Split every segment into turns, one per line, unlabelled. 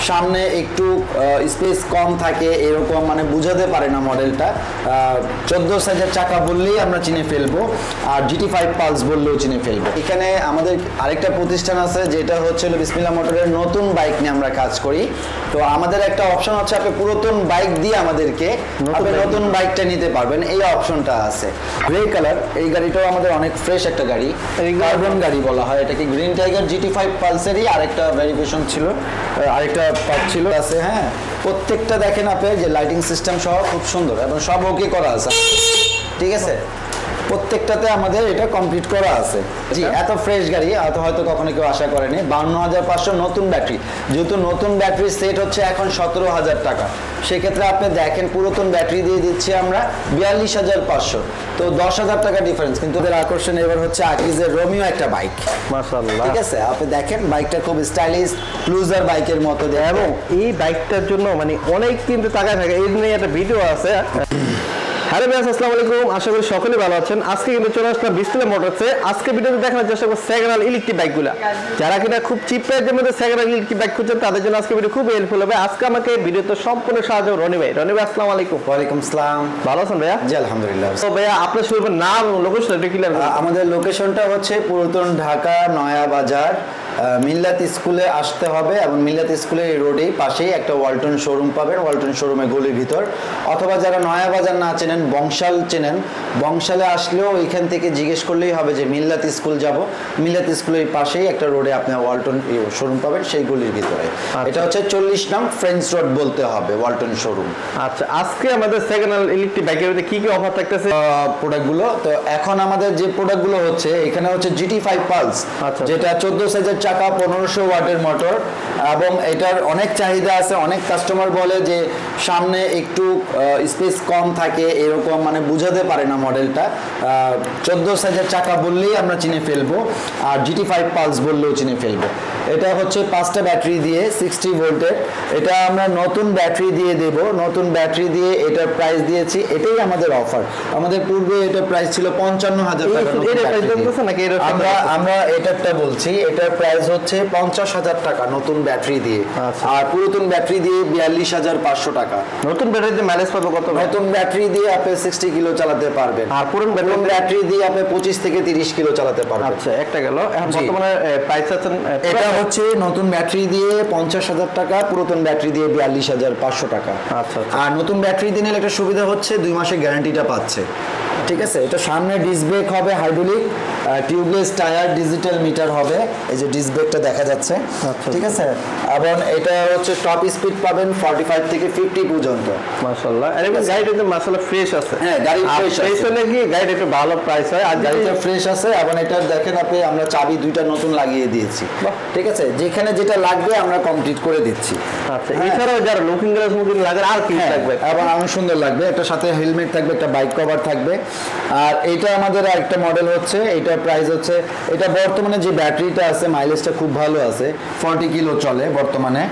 সামনে একটু স্পেস কম থাকে এরকম মানে বুঝাতে পারে না মডেলটা। 14 সাইজের চাকা বললেই আমরা চিনে ফেলবো, আর GT5 পালস বললেও চিনে ফেলবো। এখানে আমাদের আরেকটা প্রতিষ্ঠান আছে যেটা হচ্ছে বিসমিল্লাহ মোটরের নতুন বাইক নিয়ে আমরা কাজ করি। তো আমাদের একটা অপশন হচ্ছে আপনি পুরাতন বাইক দিয়ে আমাদেরকে নতুন বাইকটা নিতে পারবেন, এই অপশনটা আছে। গ্রে কালার, এই গাড়িটাও আমাদের অনেক ফ্রেশ একটা গাড়ি, কার্বন গাড়ি বলা হয় এটাকে। গ্রিন টাইগার GT5 পালসেরই আরেকটা ভেরিয়েশন ছিল, আরেকটা পার্ট ছিল আছে। হ্যাঁ, প্রত্যেকটা দেখেন আপনি যে লাইটিং সিস্টেম সহ খুব সুন্দর এবং সব ওকে করা আছে, ঠিক আছে। প্রত্যেকটাতে আমাদের এটা কমপ্লিট করা আছে। জি, এত ফ্রেশ গাড়ি হয়তো কখনো কেউ আশা করেনি। 52,500 নতুন ব্যাটারি, যেহেতু নতুন ব্যাটারি সেট হচ্ছে এখন 17,000 টাকা, সেক্ষেত্রে আপনি দেখেন পুরাতন ব্যাটারি দিয়ে দিচ্ছি আমরা 42,500, তো 10,000 টাকা ডিফারেন্স। কিন্তু ওদের আকর্ষণ এবার হচ্ছে আকিজের রোমিও একটা বাইক, মাশাআল্লাহ, ঠিক আছে। আপনি দেখেন বাইকটা খুব স্টাইলিশ ক্রুজার বাইকের মতো,
এবং এই বাইকটার জন্য মানে অনেক কিন্তু টাকা থাকে। এই নিয়ে একটা ভিডিও আছে। হ্যালো ভিউয়ার্স, আসসালামু আলাইকুম, আশা করি সকলেই ভালো আছেন। আজকে কিন্তু চলে আসলাম বিসমিল্লাহ মোটরসে। আজকে ভিডিওতে দেখানোর চেষ্টা করব সেকেন্ড হ্যান্ড ইলেকট্রিক বাইকগুলো। যারা কিনা খুব চিপ প্রাইসের মধ্যে সেকেন্ড হ্যান্ড ইলেকট্রিক বাইক খুঁজছেন তাদের জন্য আজকে ভিডিও খুব হেল্পফুল হবে। আজকে আমাকে ভিডিওতে সম্পূর্ণ সাহায্য রনি ভাই। রনি ভাই, আসসালামু আলাইকুম।
ওয়ালাইকুম আসসালাম।
ভালো আছেন ভাইয়া?
জি আলহামদুলিল্লাহ।
তো ভাইয়া আপনার শুরু নাম লোকেশন একটু ক্লিয়ার করুন।
আমাদের লোকেশনটা হচ্ছে পুরাতন ঢাকা নয়া বাজার, মিল্লাত স্কুলে আসতে হবে এবং মিল্লাত স্কুলের রোডেই পাশেই একটা ওয়ালটন শোরুম পাবেন। ওয়ালটন শোরুমের গলির ভিতর, অথবা যারা নয়া বাজার না চেনেন, বংশাল চেনেন, বংশালে আসলেও ওইখান থেকে জিজ্ঞেস করলেই হবে যে মিল্লাত স্কুল যাব। মিল্লাত স্কুলের পাশেই একটা রোডে আপনি ওয়ালটন শোরুম পাবেন, সেই গলির ভিতরে। এটা হচ্ছে 40 নং ফ্রেঞ্চ রোড বলতে হবে, ওয়ালটন শোরুম।
আচ্ছা, আজকে আমাদের সেকেন্ড হ্যান্ড ইলেকট্রিক বাইকের মধ্যে কি কি অফার থাকতেছে
প্রোডাক্টগুলো? তো এখন আমাদের যে প্রোডাক্টগুলো হচ্ছে এখানে হচ্ছে GT5 পালস, যেটা 14 সাইজের চাকা, 1500 ওয়াটের মোটর, এবং এটার অনেক চাহিদা আছে। অনেক কাস্টমার বলে যে সামনে একটু স্পেস কম থাকে এরকম মানে বুঝাতে পারে না মডেলটা। 14 সাইজের চাকা বললেই আমরা চিনে ফেলবো, আর GT5 পালস বললেও চিনে ফেলবো। এটা হচ্ছে 5টা ব্যাটারি দিয়ে 60 ভোল্টের। এটা আমরা নতুন ব্যাটারি দিয়ে দেব, নতুন ব্যাটারি দিয়ে এটার প্রাইস দিয়েছি, এটাই আমাদের অফার। আমাদের পূর্বে এটা প্রাইস ছিল 55,000 টাকা। আমরা এটারটা বলছি, এটার প্রাইস হচ্ছে 50,000 টাকা নতুন ব্যাটারি দিয়ে, আর পুরাতন ব্যাটারি দিয়ে 42,500 টাকা।
নতুন ব্যাটারিতে মাইলেজ পাবে কত?
নতুন ব্যাটারি দিয়ে আপনি 60 কিলো চালাতে পারবেন, আর পুরাতন ব্যাটারি দিয়ে আপনি 25 থেকে 30 কিলো চালাতে পারবেন।
আচ্ছা, একটা গেল। এখন বর্তমানে প্রাইস আছে,
এটা হচ্ছে নতুন ব্যাটারি দিয়ে 50,000 টাকা, পুরাতন ব্যাটারি দিয়ে 42,500 টাকা।
আচ্ছা,
আর নতুন ব্যাটারি দিয়ে নিলে একটা সুবিধা হচ্ছে 2 মাসের গ্যারান্টিটা পাচ্ছে, ঠিক আছে। এটা সামনে ডিস্ক ব্রেক হবে hydraulic, tubeless tyre, digital meter হবে, এই যে ডিস্ক ব্রেকটা দেখা যাচ্ছে, ঠিক আছে। এবং এটা হচ্ছে টপ স্পিড পাবেন 45 থেকে 50 পর্যন্ত।
মাশাআল্লাহ, আর এই গাড়িটা তো মাশাআল্লাহ ফ্রেশ আছে।
হ্যাঁ, গাড়ি ফ্রেশ
হলে কি গাড়িটা একটু ভালো প্রাইস হয়, আর
গাড়িটা ফ্রেশ আছে। এবং এটা দেখেন আপনি, আমরা চাবি 2টা নতুন লাগিয়ে দিয়েছি, ঠিক আছে। যেখানে যেটা লাগবে আমরা কমপ্লিট করে দিচ্ছি।
আচ্ছা, এছাড়াও যারা লুকিং গ্লাস মুকিং লাগে আর কি থাকবে,
এবং আরো সুন্দর লাগবে, একটা সাথে হেলমেট থাকবে, একটা বাইক কভার থাকবে। আর এটা আমাদের একটা মডেল হচ্ছে, এটার প্রাইস হচ্ছে, এটা বর্তমানে যে ব্যাটারিটা আছে মাইলেজটা খুব ভালো আছে, 40 কিলো চলে বর্তমানে,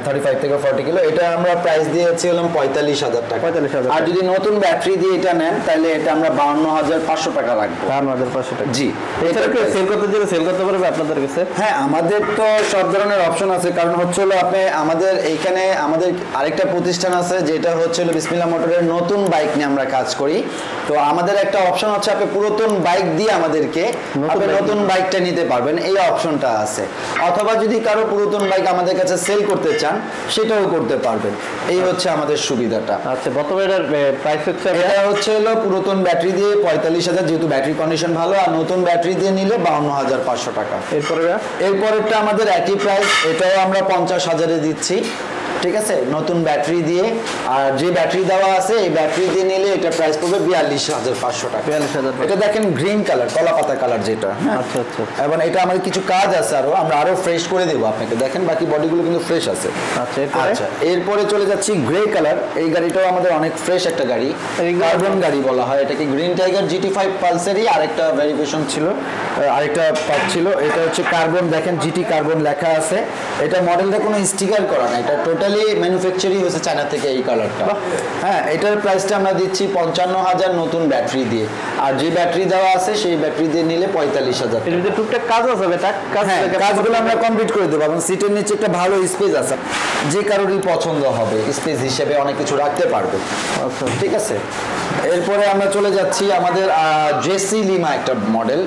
35 থেকে 40 কিলো। এটা আমরা প্রাইস দিয়েছি হলাম 45,000 টাকা।
45,000।
আর যদি নতুন ব্যাটারি দিয়ে এটা নেন তাহলে এটা আমরা 52,500 টাকা রাখবো।
52,500 টাকা,
জি।
এছাড়া কি সেল করতে চাইলে সেল করতে পারবে আপনাদের কাছে?
হ্যাঁ, আমাদের তো সব ধরনের অপশন আছে। কারণ হচ্ছে হলো আপনি আমাদের এইখানে আমাদের আরেকটা প্রতিষ্ঠান আছে যেটা হচ্ছে হলো বিসমিল্লাহ মোটরের নতুন বাইক নিয়ে আমরা কাজ করি। তো আমাদের একটা অপশন হচ্ছে আপনি পুরাতন বাইক দিয়ে আমাদেরকে নতুন বাইকটা নিতে পারবেন, এই অপশনটা আছে। অথবা যদি কারো পুরাতন বাইক আমাদের কাছে সেল করতে চান সেটাও করতে পারবেন, এই হচ্ছে আমাদের সুবিধাটা।
আচ্ছা, বর্তমানে এটার প্রাইস হচ্ছে,
এটা হচ্ছে হলো পুরাতন ব্যাটারি দিয়ে 45,000, যেহেতু ব্যাটারি কন্ডিশন ভালো, আর নতুন ব্যাটারি দিয়ে নিলে 52,500 টাকা। এরপরেরটা আমাদের একই প্রাইস, এটাও আমরা 50,000-এ দিচ্ছি, ঠিক আছে, নতুন ব্যাটারি দিয়ে। আর যে ব্যাটারি দেওয়া আছে এই ব্যাটারি দিয়ে নিলে এটা প্রাইস পড়বে 42,500 টাকা।
42,000।
এটা দেখেন গ্রিন কালার, কলা পাতা কালার যেটা।
আচ্ছা আচ্ছা।
এবং এটা আমাদের কিছু কাজ আছে, আমরা আরো ফ্রেশ করে দেবো আপনাকে। দেখেন বাকি বডিগুলো কিন্তু ফ্রেশ আছে। আচ্ছা, এরপরে চলে যাচ্ছি গ্রে কালার। এই গাড়িটাও আমাদের অনেক ফ্রেশ একটা গাড়ি, কার্বন গাড়ি বলা হয় এটাকে। গ্রিন টাইগার GT5 পালসেরই আরেকটা ভেরিয়েশন ছিল, আরেকটা পার্ট ছিল। এটা হচ্ছে কার্বন, দেখেন GT কার্বন লেখা আছে। এটা মডেলটা কোনো স্টিকার করা না, এটা টোটাল টোটালি ম্যানুফ্যাকচারই হয়েছে চায়না থেকে এই কালারটা। হ্যাঁ, এটার প্রাইসটা আমরা দিচ্ছি 55,000 নতুন ব্যাটারি দিয়ে, আর যে ব্যাটারি দেওয়া আছে সেই ব্যাটারি দিয়ে নিলে 45,000।
এর ভিতরে টুকটাক কাজ আছে বেটা,
কাজগুলো আমরা কমপ্লিট করে দেবো এবং সিটের নিচে একটা ভালো স্পেস আছে, যে কারোরই পছন্দ হবে, স্পেস হিসেবে অনেক কিছু রাখতে পারবে।
আচ্ছা,
ঠিক আছে। এরপরে আমরা চলে যাচ্ছি আমাদের জেসি লিমা একটা মডেল।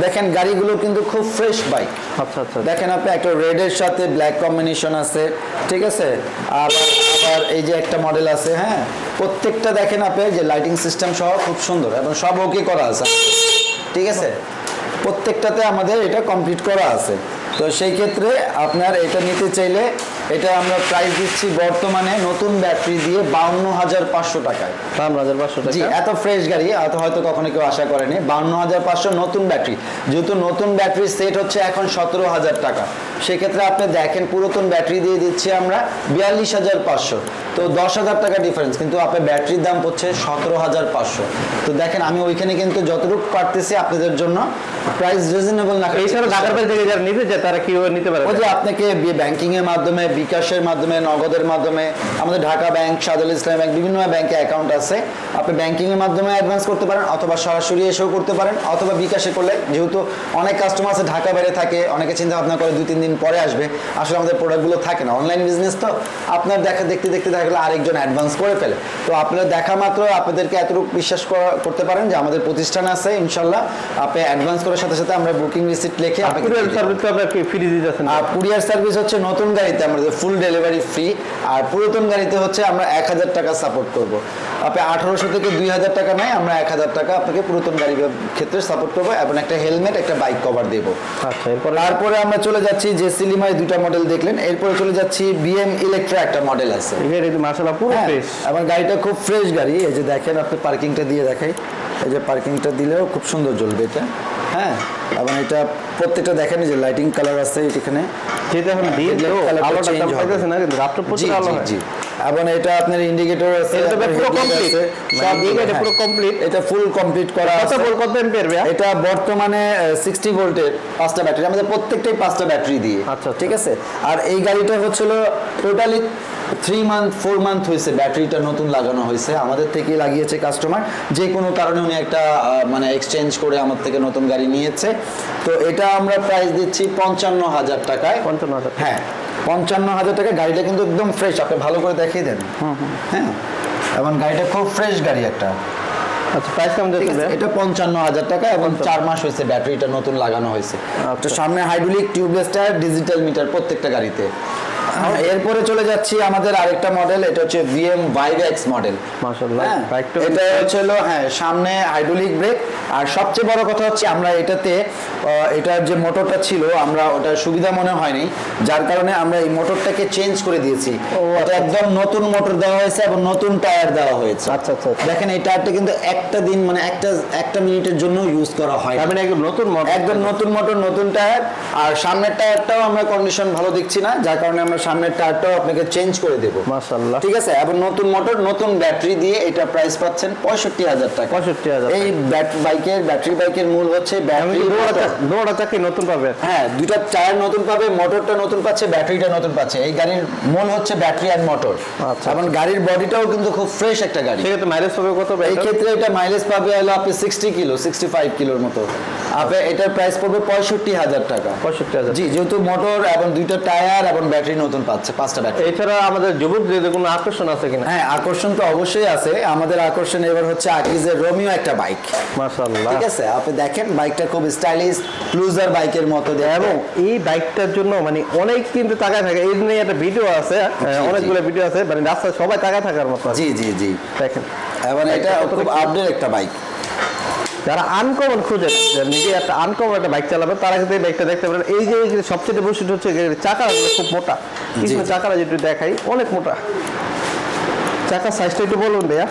দেখেন গাড়িগুলো কিন্তু খুব ফ্রেশ বাইক।
আচ্ছা আচ্ছা,
দেখেন আপনি একটা রেডের সাথে ব্ল্যাক কম্বিনেশন আছে, ঠিক আছে। আবার এই যে একটা মডেল আছে, হ্যাঁ, প্রত্যেকটা দেখেন আপনি যে লাইটিং সিস্টেম সহ খুব সুন্দর এবং সব ওকে করা আছে, ঠিক আছে। প্রত্যেকটাতে আমাদের এটা কমপ্লিট করা আছে। তো সেই ক্ষেত্রে আপনার এটা নিতে চাইলে এটা আমরা প্রাইস দিচ্ছি বর্তমানে নতুন ব্যাটারি দিয়ে 52,500 টাকায়।
52,500 টাকা।
জি, এত ফ্রেশ গাড়ি হয়তো কখনো কেউ আশা করেনি। 52,500 নতুন ব্যাটারি, যেহেতু নতুন ব্যাটারি সেট হচ্ছে এখন 17,000 টাকা, সেক্ষেত্রে আপনি দেখেন পুরাতন ব্যাটারি দিয়ে দিচ্ছি আমরা 42,500, তো 10,000 টাকা ডিফারেন্স, কিন্তু আপনার ব্যাটারির দাম হচ্ছে 17,500। তো দেখেন আমি ওইখানে কিন্তু যতটুকু পারতেছি আপনাদের জন্য প্রাইস রিজনেবল না।
এছাড়া ঢাকার বাইরে থেকে যারা নিতে চায় তারা কিভাবে নিতে পারে?
ওই যে আপনাকে ব্যাংকিং এর মাধ্যমে, বিকাশের মাধ্যমে, নগদের মাধ্যমে, আমাদের ঢাকা ব্যাংক, শাহজালাল ইসলামী ব্যাংক, বিভিন্ন ব্যাংকে অ্যাকাউন্ট আছে, আপনি ব্যাংকিং এর মাধ্যমে অ্যাডভান্স করতে পারেন, অথবা সরাসরি এসেও করতে পারেন, অথবা বিকাশে করলে, যেহেতু অনেক কাস্টমার আছে ঢাকা বাইরে থাকে, অনেকে চিন্তা ভাবনা করে 2-3 দিন পরে আসবে, আসলে আমাদের প্রোডাক্টগুলো থাকে না, অনলাইন বিজনেস তো আপনার দেখতে দেখা গেলে আরেকজন অ্যাডভান্স করে ফেলে। তো আপনারা দেখা মাত্র আপনাদেরকে এতটুকু বিশ্বাস করতে পারেন যে আমাদের প্রতিষ্ঠান আছে, ইনশাল্লাহ আপনি অ্যাডভান্স করার সাথে সাথে আমরা বুকিং রিসিপ্ট লিখে
কুরিয়ার সার্ভিস তো আপনারা ফ্রি দিতেছেন।
আর কুরিয়ার সার্ভিস হচ্ছে নতুন গাড়িতে আমাদের ফুল ডেলিভারি ফ্রি, আর পুরাতন গাড়িতে হচ্ছে আমরা 1,000 টাকা সাপোর্ট করব। আপনি 1800 থেকে 2,000 টাকা নেয়, আমরা 1,000 টাকা আপনাকে পুরাতন গাড়ির ক্ষেত্রে সাপোর্ট করবো এবং একটা হেলমেট, একটা বাইক কভার দেবো।
আচ্ছা,
তারপরে আমরা চলে যাচ্ছি যে সিলিমায় দুটা মডেল দেখলেন, এরপরে চলে যাচ্ছি বিএম ইলেকট্রা একটা মডেল আছে।
মাশাআল্লাহ পুরো ফ্রেশ,
আমার গাড়িটা খুব ফ্রেশ গাড়ি। এই যে দেখেন আপনি পার্কিংটা দিয়ে দেখাই, এই যে পার্কিংটা দিলেও খুব সুন্দর জ্বলবে এটা। হ্যাঁ, এবং এটা প্রত্যেকটা দেখেন যে লাইটিং কালার আছে এখানে,
যেটা এখন দিন তো আলোটা চমকাইতেছে না, কিন্তু রাত্রে প্রচুর আলো হয়।
জি, এবং এটা আপনার ইন্ডিকেটর আছে,
এটা পুরো কমপ্লিট, সব দিকে এটা পুরো কমপ্লিট।
এটা ফুল কমপ্লিট করা আছে।
কত অ্যাম্পিয়ার ভাই?
এটা বর্তমানে 60 ভোল্টের 5টা ব্যাটারি, আমাদের প্রত্যেকটাই 5টা ব্যাটারি দিয়ে।
আচ্ছা,
ঠিক আছে। আর এই গাড়িটা হচ্ছিল টোটালি 4 মান্থ হয়েছে ব্যাটারিটা নতুন লাগানো হয়েছে, আমাদের থেকে লাগিয়েছে কাস্টমার, যে কোনো কারণে উনি একটা মানে এক্সচেঞ্জ করে আমার থেকে নতুন গাড়ি নিয়েছে। তো এটা আমরা প্রাইস দিচ্ছি 55,000 টাকায়।
55,000?
হ্যাঁ, 55,000 টাকা। গাড়িটা কিন্তু একদম ফ্রেশ, আপনি ভালো করে দেখিয়ে দেন। হ্যাঁ, এবং গাড়িটা খুব ফ্রেশ গাড়ি একটা।
আচ্ছা, প্রাইস কেমন যাচ্ছে?
এটা 55,000 টাকা এবং 4 মাস হয়েছে ব্যাটারিটা নতুন লাগানো হয়েছে। তো সামনে hydraulic tubeless tyre, digital meter প্রত্যেকটা গাড়িতে। এরপরে চলে যাচ্ছি আমাদের আরেকটা মডেল, এটা হচ্ছে ভিএম ভাইভ এক্স মডেল।
মাশাআল্লাহ,
এটা হচ্ছে হ্যাঁ, সামনে হাইড্রোলিক ব্রেক, আর সবচেয়ে বড় কথা হচ্ছে আমরা এটাতে এটার যে মোটরটা ছিল আমরা ওটার সুবিধা মনে হয়নি, যার কারণে আমরা এই মোটরটাকে চেঞ্জ করে দিয়েছি। এটা একদম নতুন মোটর দেওয়া হয়েছে এবং নতুন টায়ার দেওয়া হয়েছে।
আচ্ছা আচ্ছা,
দেখেন এই টায়ারটা কিন্তু একটা দিন মানে একটা মিনিটের জন্য ইউজ করা হয়,
মানে একদম নতুন মোটর,
একদম নতুন মোটর, নতুন টায়ার। আর সামনের টায়ারটাও আমরা কন্ডিশন ভালো দেখছি না, যার কারণে আমরা সামনের টায়ারটাও আপনাকে চেঞ্জ করে দেবো।
মাশাআল্লাহ,
ঠিক আছে। এবং নতুন মোটর, নতুন ব্যাটারি দিয়ে এটা প্রাইস পাচ্ছেন 65,000 টাকা।
65,000।
এই ব্যাটারি বাইকের মূল হচ্ছে ব্যাটারি,
দুটো চাকা নতুন পাবে।
হ্যাঁ, দুটো টায়ার নতুন পাবে, মোটরটা নতুন পাচ্ছে, ব্যাটারিটা নতুন পাচ্ছে। এই গাড়ির মূল হচ্ছে ব্যাটারি আর মোটর।
আচ্ছা,
এবং গাড়ির বডিটাও কিন্তু খুব ফ্রেশ একটা গাড়ি।
সেক্ষেত্রে মাইলেজ পাবে কত?
এই ক্ষেত্রে এটা মাইলেজ পাবে হলো আপনি 65 কিলোর মতো। আপনি এটার প্রাইস পড়বে 65,000 টাকা।
65,000?
জি, যেহেতু মোটর এবং দুইটা টায়ার এবং ব্যাটারি নতুন পাচ্ছে, 5টা ব্যাটারি।
এছাড়া আমাদের যুবকদের কোনো আকর্ষণ আছে কিনা?
হ্যাঁ, আকর্ষণ তো অবশ্যই আছে। আমাদের আকর্ষণ এবার হচ্ছে আকিজের রোমিও একটা বাইক।
মাশাআল্লাহ,
ঠিক আছে। আপনি দেখেন বাইকটা খুব স্টাইলিশ ক্রুজার বাইকের মতো,
এবং এই বাইকটার জন্য মানে অনেক কিন্তু টাকা থাকে। এই নিয়ে একটা ভিডিও আছে, অনেকগুলো ভিডিও আছে, মানে রাস্তায় সবাই টাকা থাকার মতো।
জি জি জি,
দেখেন
এবং এটা খুব আপডেট একটা বাইক।
যারা আনকমন খুঁজে নিজে একটা আনকমন একটা বাইক চালাবে তারা কিন্তু এই বাইকটা দেখতে পারেন। এই যে সবচেয়ে বৈশিষ্ট্য হচ্ছে চাকাটা খুব মোটা, পিছনে চাকাটা যেটা দেখাই অনেক মোটা। চাকার সাইজটা একটু বলুন ভাইয়া।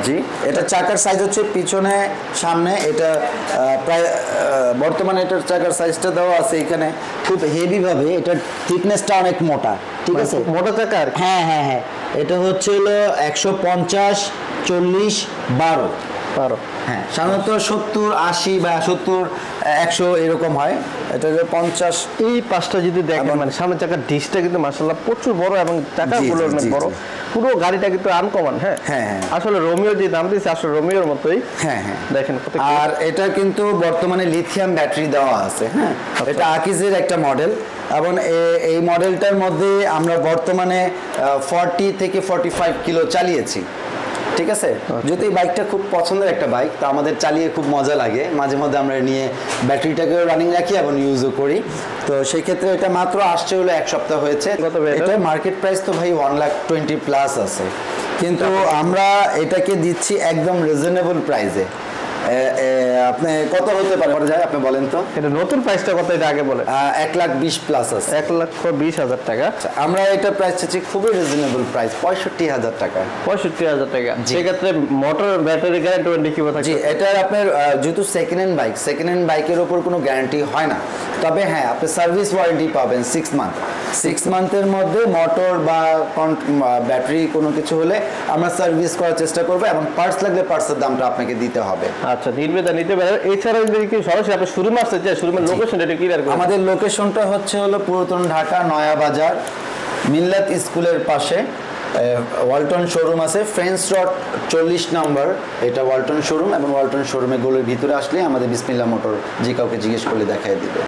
জি, এটা চাকার সাইজ হচ্ছে পিছনে সামনে, এটা প্রায় বর্তমানে এটার চাকার সাইজটা দেওয়া আছে এখানে খুব হেভি ভাবে, এটার থিকনেসটা অনেক মোটা। ঠিক আছে,
মোটা চাকার।
হ্যাঁ হ্যাঁ হ্যাঁ, এটা হচ্ছে হলো 150, 40, 12। হ্যাঁ সাধারণত 70-80 বা 70-100 এরকম হয়, এটা হলো 50।
এই পাঁচটা যদি দেখেন মানে সামনের চাকার ডিসটা কিন্তু মাশাআল্লাহ প্রচুর বড় এবং চাকাগুলো অনেক বড়, পুরো গাড়িটা কিন্তু আনকমন। হ্যাঁ আসলে রোমিও যে দাম দিয়েছে আসলে রোমিওর মতোই।
হ্যাঁ
দেখেন।
আর এটা কিন্তু বর্তমানে লিথিয়াম ব্যাটারি দেওয়া আছে। হ্যাঁ এটা আকিজের একটা মডেল এবং এই মডেলটার মধ্যে আমরা বর্তমানে 40 থেকে 45 কিলো চালিয়েছি। ঠিক আছে, যেহেতু এই বাইকটা খুব পছন্দের একটা বাইক, তো আমাদের চালিয়ে খুব মজা লাগে, মাঝে মধ্যে আমরা নিয়ে ব্যাটারিটাকেও রানিং রাখি এবং ইউজও করি। তো সেই ক্ষেত্রে এটা মাত্র আসছে হলো 1 সপ্তাহ হয়েছে। এটা মার্কেট প্রাইস তো ভাই 1,20,000+ আছে, কিন্তু আমরা এটাকে দিচ্ছি একদম রিজনেবল প্রাইসে। আপনি কত হতে পারে আপনি বলেন তো?
এটা নতুন প্রাইসটা কত এটা আগে বলেন।
1,20,000+ আছে।
1,20,000 টাকা।
আমরা এটা প্রাইস চাচ্ছি খুবই রিজনেবল প্রাইস, 65,000 টাকা।
65,000 টাকা। সেক্ষেত্রে মোটর ব্যাটারি গ্যারান্টি কি কথা?
জি, এটা আপনার যেহেতু সেকেন্ড হ্যান্ড বাইকের ওপর কোনো গ্যারান্টি হয় না, তবে হ্যাঁ আপনি সার্ভিস ওয়ারেন্টি পাবেন 6 মান্থ। 6 মান্থের মধ্যে মোটর বা ব্যাটারি কোনো কিছু হলে আমরা সার্ভিস করার চেষ্টা করবো এবং পার্টস লাগলে পার্টসের দামটা আপনাকে দিতে হবে।
আচ্ছা, নিতে পারেন। এছাড়া যদি কি সরাসরি আপনি শোরুমে আসতে চান, শোরুমের লোকেশনটা একটু ক্লিয়ার করুন।
আমাদের লোকেশনটা হচ্ছে হলো পুরাতন ঢাকা নয়া বাজার মিল্লাত স্কুলের পাশে ওয়ালটন শোরুম আছে, ফ্রেন্ডস রোড 40 নম্বর, এটা ওয়ালটন শোরুম। এবং ওয়ালটন শোরুমে গোলের ভিতরে আসলে আমাদের বিসমিল্লাহ মোটর যে কাউকে জিজ্ঞেস করলে দেখাই দিবে।